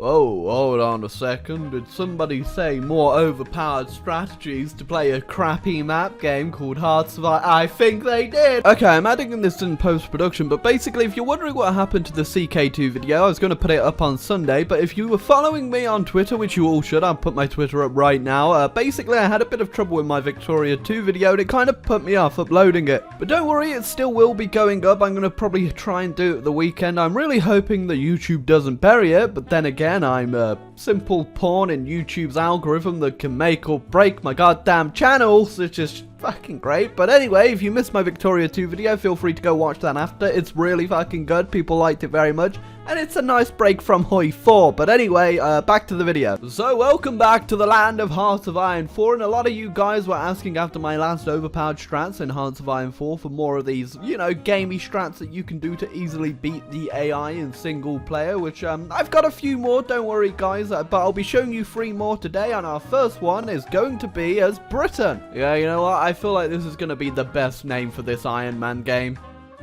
Oh, hold on a second. Did somebody say more overpowered strategies to play a crappy map game called Hearts of Iron? I think they did. Okay, I'm adding this in post-production, but basically, if you're wondering what happened to the CK2 video, I was going to put it up on Sunday, but if you were following me on Twitter, which you all should, I'll put my Twitter up right now. Basically, I had a bit of trouble with my Victoria 2 video, and it kind of put me off uploading it. But don't worry, it still will be going up. I'm going to probably try and do it the weekend. I'm really hoping that YouTube doesn't bury it, but then again, I'm a simple pawn in YouTube's algorithm that can make or break my goddamn channel, which is fucking great. But anyway, if you missed my Victoria 2 video, feel free to go watch that after. It's really fucking good. People liked it very much. And it's a nice break from Hoi 4. But anyway, back to the video. So, welcome back to the land of Hearts of Iron 4. And a lot of you guys were asking after my last overpowered strats in Hearts of Iron 4 for more of these, you know, gamey strats that you can do to easily beat the AI in single player. Which, I've got a few more, don't worry guys. But I'll be showing you 3 more today. And our first one is going to be as Britain. Yeah, you know what? I feel like this is going to be the best name for this Iron Man game.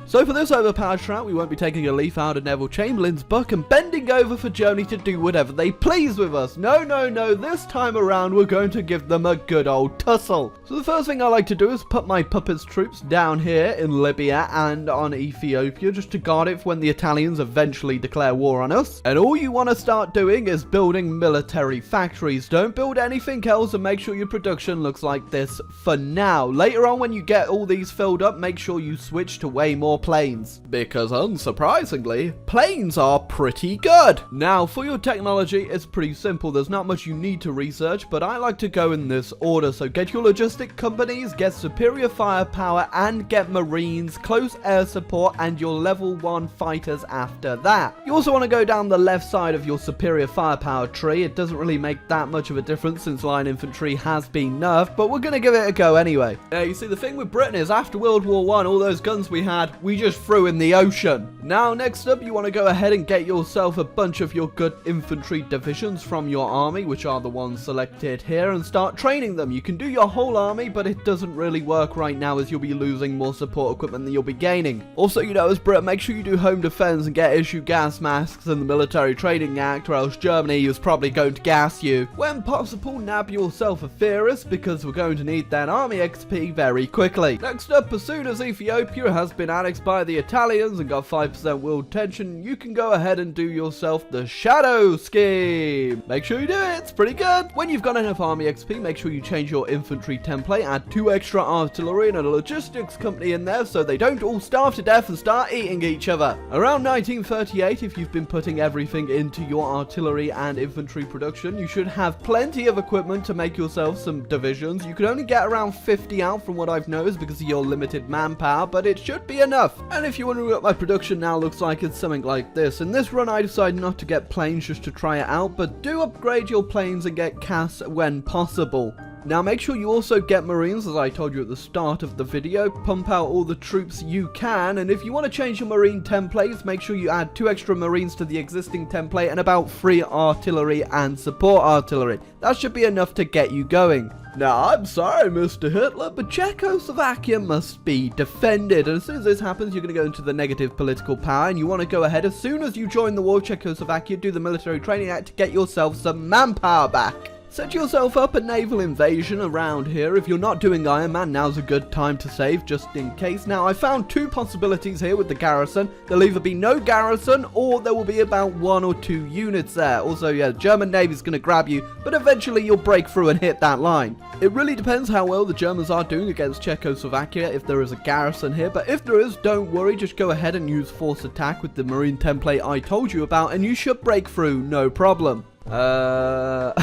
So for this overpowered strat, we won't be taking a leaf out of Neville Chamberlain's book and bending over for Germany to do whatever they please with us. No, no, no, this time around we're going to give them a good old tussle. So the first thing I like to do is put my puppets troops down here in Libya and on Ethiopia just to guard it for when the Italians eventually declare war on us. And all you want to start doing is building military factories. Don't build anything else and make sure your production looks like this for now. Later on when you get all these filled up, make sure you switch to way more planes, because unsurprisingly, planes are pretty good. Now, for your technology, it's pretty simple. There's not much you need to research, but I like to go in this order. So get your logistic companies, get superior firepower, and get marines, close air support, and your level 1 fighters after that. You also want to go down the left side of your superior firepower tree. It doesn't really make that much of a difference since line infantry has been nerfed, but we're going to give it a go anyway. Now, you see, the thing with Britain is after World War I, all those guns we had, we just threw in the ocean. Now, next up, you want to go ahead and get yourself a bunch of your good infantry divisions from your army, which are the ones selected here, and start training them. You can do your whole army, but it doesn't really work right now as you'll be losing more support equipment than you'll be gaining. Also, you know, as Britain, make sure you do home defense and get issue gas masks in the Military Training Act, or else Germany is probably going to gas you. When possible, nab yourself a theorist, because we're going to need that army XP very quickly. Next up, as soon as Ethiopia has been annexed by the Italians and got 5% world tension, you can go ahead and do yourself the Shadow Scheme. Make sure you do it, it's pretty good. When you've got enough army XP, make sure you change your infantry template, add 2 extra artillery and a logistics company in there so they don't all starve to death and start eating each other. Around 1938, if you've been putting everything into your artillery and infantry production, you should have plenty of equipment to make yourself some divisions. You can only get around 50 out from what I've noticed because of your limited manpower, but it should be enough. And if you're wondering what my production now looks like, it's something like this. In this run, I decided not to get planes just to try it out, but do upgrade your planes and get CAS when possible. Now make sure you also get marines, as I told you at the start of the video. Pump out all the troops you can, and if you want to change your marine templates, make sure you add 2 extra marines to the existing template and about 3 artillery and support artillery. That should be enough to get you going. Now, I'm sorry, Mr. Hitler, but Czechoslovakia must be defended. And as soon as this happens, you're going to go into the negative political power, and you want to go ahead, as soon as you join the war with Czechoslovakia, do the Military Training Act to get yourself some manpower back. Set yourself up a naval invasion around here. If you're not doing Iron Man, now's a good time to save, just in case. Now, I found 2 possibilities here with the garrison. There'll either be no garrison, or there will be about 1 or 2 units there. Also, yeah, the German Navy's going to grab you, but eventually you'll break through and hit that line. It really depends how well the Germans are doing against Czechoslovakia if there is a garrison here, but if there is, don't worry, just go ahead and use force attack with the marine template I told you about, and you should break through, no problem. Oh,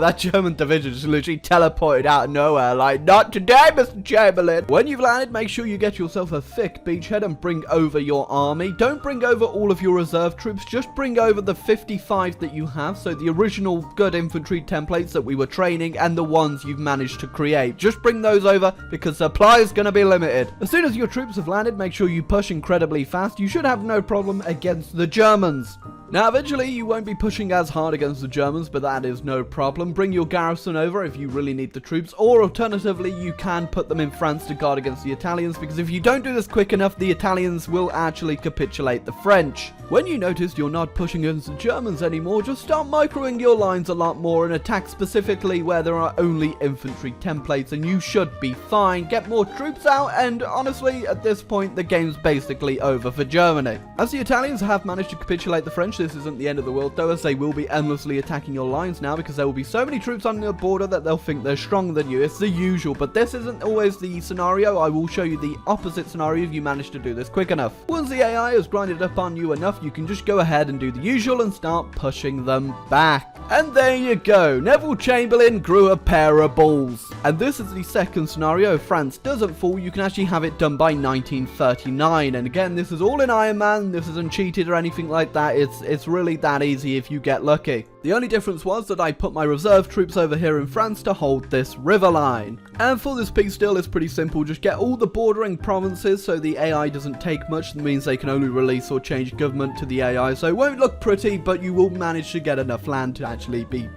that German division just literally teleported out of nowhere, like, not today, Mr. Chamberlain. When you've landed, make sure you get yourself a thick beachhead and bring over your army. Don't bring over all of your reserve troops, just bring over the 55 that you have, so the original good infantry templates that we were training and the ones you've managed to create. Just bring those over, because supply is going to be limited. As soon as your troops have landed, make sure you push incredibly fast. You should have no problem against the Germans. Now, eventually, you won't be pushing as hard against the Germans, but that is no problem. Bring your garrison over if you really need the troops, or alternatively, you can put them in France to guard against the Italians, because if you don't do this quick enough, the Italians will actually capitulate the French. When you notice you're not pushing against the Germans anymore, just start microing your lines a lot more and attack specifically where there are only infantry templates, and you should be fine. Get more troops out, and honestly, at this point, the game's basically over for Germany. As the Italians have managed to capitulate the French, this isn't the end of the world though, as they will be endlessly attacking your lines now, because there will be so many troops on your border that they'll think they're stronger than you. It's the usual, but this isn't always the scenario. I will show you the opposite scenario if you manage to do this quick enough. Once the AI has grinded up on you enough, you can just go ahead and do the usual and start pushing them back. And there you go, Neville Chamberlain grew a pair of balls. And this is the second scenario. If France doesn't fall, you can actually have it done by 1939. And again, this is all in Iron Man, this isn't cheated or anything like that. It's really that easy if you get lucky. The only difference was that I put my reserve troops over here in France to hold this river line. And for this peace deal, it's pretty simple. Just get all the bordering provinces so the AI doesn't take much. That means they can only release or change government to the AI. So it won't look pretty, but you will manage to get enough land to actually be,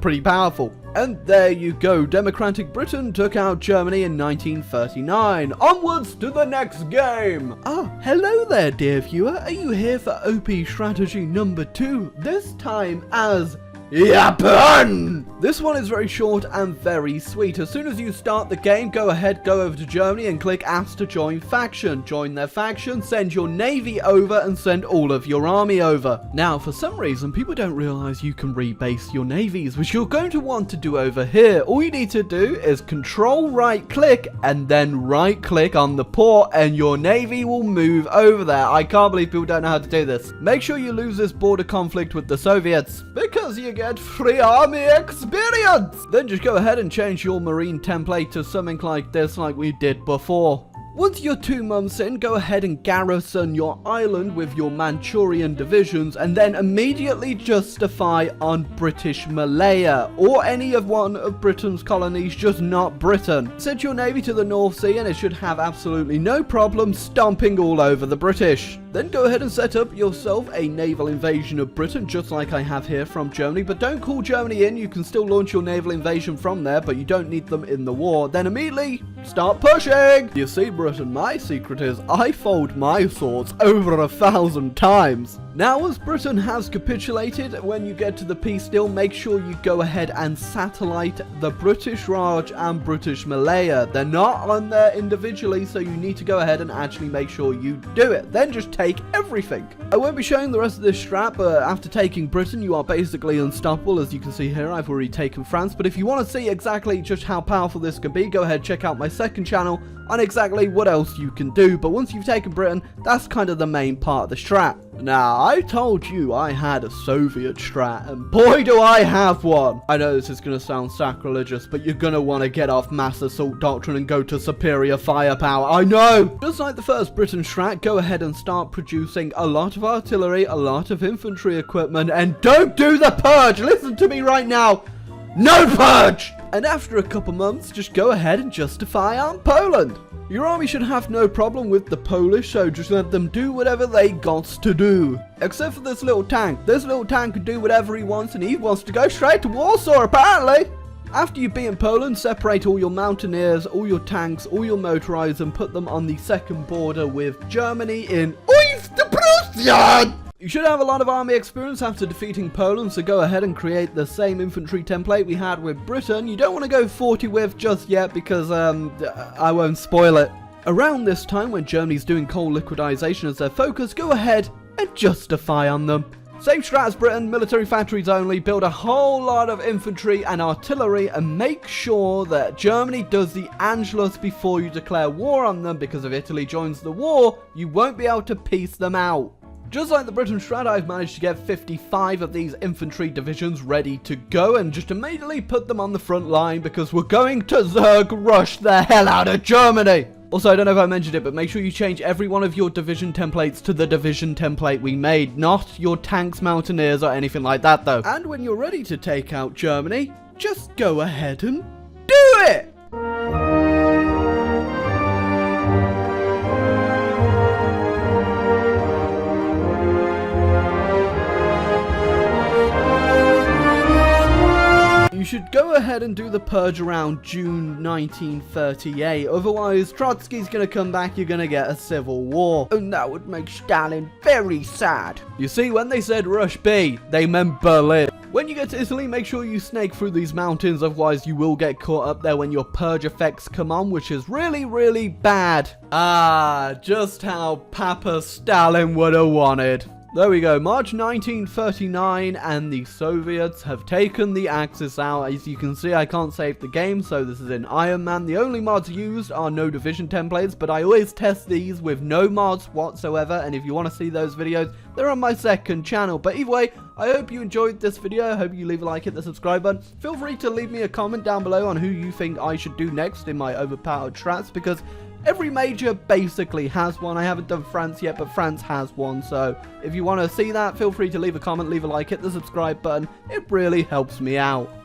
pretty powerful. And there you go. Democratic Britain took out Germany in 1939. Onwards to the next game. Oh, hello there, dear viewer. Are you here for OP strategy number 2? This time as Japan! This one is very short and very sweet. As soon as you start the game, go over to Germany and click Ask to Join Faction. Join their faction, send your navy over, and send all of your army over. Now, for some reason, people don't realize you can rebase your navies, which you're going to want to do over here. All you need to do is control right click and then right click on the port, and your navy will move over there. I can't believe people don't know how to do this. Make sure you lose this border conflict with the Soviets, because you get free army experience. Then just go ahead and change your marine template to something like this, like we did before. Once you're 2 months in, go ahead and garrison your island with your Manchurian divisions, and then immediately justify on British Malaya, or any of one of Britain's colonies, just not Britain. Send your navy to the North Sea and it should have absolutely no problem stomping all over the British. Then go ahead and set up yourself a naval invasion of Britain, just like I have here from Germany, but don't call Germany in. You can still launch your naval invasion from there, but you don't need them in the war. Then immediately start pushing. You see, Britain, my secret is I fold my swords over 1,000 times. Now, as Britain has capitulated, when you get to the peace deal, make sure you go ahead and satellite the British Raj and British Malaya. They're not on there individually, so you need to go ahead and actually make sure you do it. Then just take everything. I won't be showing the rest of this strat, but after taking Britain, you are basically unstoppable. As you can see here, I've already taken France, but if you want to see exactly just how powerful this can be, go ahead, check out my second channel on exactly what else you can do. But once you've taken Britain, that's kind of the main part of the strat. Now, I told you I had a Soviet strat, and boy do I have one! I know this is going to sound sacrilegious, but you're going to want to get off mass assault doctrine and go to superior firepower, I know! Just like the first Britain strat, go ahead and start producing a lot of artillery, a lot of infantry equipment, and don't do the purge! Listen to me right now! No purge! And after a couple months, just go ahead and justify on Poland. Your army should have no problem with the Polish, so just let them do whatever they got to do. Except for this little tank. This little tank can do whatever he wants, and he wants to go straight to Warsaw, apparently. After you beat in Poland, separate all your mountaineers, all your tanks, all your motorized, and put them on the second border with Germany in Prussia. You should have a lot of army experience after defeating Poland, so go ahead and create the same infantry template we had with Britain. You don't want to go 40 with just yet because I won't spoil it. Around this time, when Germany's doing coal liquidization as their focus, go ahead and justify on them. Same strat as Britain, military factories only, build a whole lot of infantry and artillery, and make sure that Germany does the Angelus before you declare war on them, because if Italy joins the war, you won't be able to piece them out. Just like the Britain strat, I've managed to get 55 of these infantry divisions ready to go and just immediately put them on the front line because we're going to Zerg rush the hell out of Germany. Also, I don't know if I mentioned it, but make sure you change every one of your division templates to the division template we made, not your tanks, mountaineers, or anything like that though. And when you're ready to take out Germany, just go ahead and do it! ahead and do the purge around June 1938. Otherwise, Trotsky's gonna come back, you're gonna get a civil war. And that would make Stalin very sad. You see, when they said Rush B, they meant Berlin. When you get to Italy, make sure you snake through these mountains, otherwise you will get caught up there when your purge effects come on, which is really, really bad. Ah, just how Papa Stalin would have wanted. There we go, March 1939, and the Soviets have taken the Axis out. As you can see, I can't save the game, so this is in Iron Man. The only mods used are no division templates, but I always test these with no mods whatsoever, and if you want to see those videos, they're on my second channel. But either way, I hope you enjoyed this video. I hope you leave a like, hit the subscribe button. Feel free to leave me a comment down below on who you think I should do next in my overpowered strats, because every major basically has one. I haven't done France yet, but France has one. So if you want to see that, feel free to leave a comment, leave a like, hit the subscribe button. It really helps me out.